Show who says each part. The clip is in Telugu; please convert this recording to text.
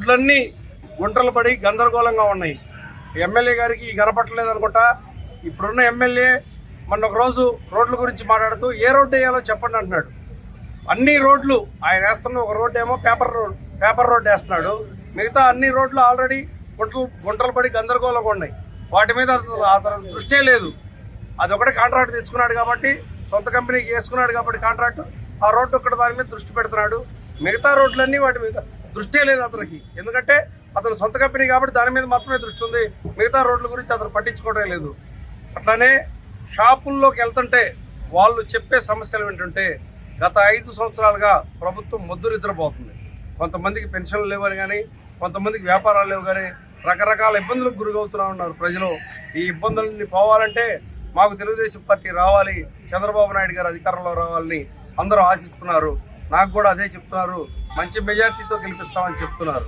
Speaker 1: రోడ్లన్నీ గుంటలు పడి గందరగోళంగా ఉన్నాయి. ఎమ్మెల్యే గారికి కనపట్టలేదు అనుకుంటా. ఇప్పుడున్న ఎమ్మెల్యే మొన్న ఒక రోజు రోడ్ల గురించి మాట్లాడుతూ ఏ రోడ్డు వేయాలో చెప్పండి అంటున్నాడు. అన్ని రోడ్లు ఆయన వేస్తున్న ఒక రోడ్డు ఏమో పేపర్ రోడ్డు వేస్తున్నాడు. మిగతా అన్ని రోడ్లు ఆల్రెడీ గుంటలు పడి గందరగోళంగా ఉన్నాయి. వాటి మీద అతను దృష్టే లేదు. అది ఒకటే కాంట్రాక్ట్ తెచ్చుకున్నాడు కాబట్టి, సొంత కంపెనీకి వేసుకున్నాడు కాబట్టి కాంట్రాక్ట్, ఆ రోడ్డు ఒక్కడ దాని మీద దృష్టి పెడుతున్నాడు. మిగతా రోడ్లన్నీ వాటి మీద దృష్టే లేదు అతనికి. ఎందుకంటే అతను సొంత కంపెనీ కాబట్టి దాని మీద మాత్రమే దృష్టి ఉంది. మిగతా రోడ్ల గురించి అతను పట్టించుకోవడం లేదు. అట్లానే షాపుల్లోకి వెళ్తుంటే వాళ్ళు చెప్పే సమస్యలు ఏంటంటే, గత 5 సంవత్సరాలుగా ప్రభుత్వం మొద్దు నిద్రపోతుంది. కొంతమందికి పెన్షన్లు లేవని కానీ, కొంతమందికి వ్యాపారాలు లేవు కానీ రకరకాల ఇబ్బందులకు గురవుతూ ఉన్నారు ప్రజలు. ఈ ఇబ్బందులన్నీ పోవాలంటే మాకు తెలుగుదేశం పార్టీ రావాలి, చంద్రబాబు నాయుడు గారు అధికారంలో రావాలని అందరూ ఆశిస్తున్నారు. నాకు కూడా అదే చెప్తున్నారు. మంచి మెజార్టీతో గెలిపిస్తామని చెప్తున్నారు.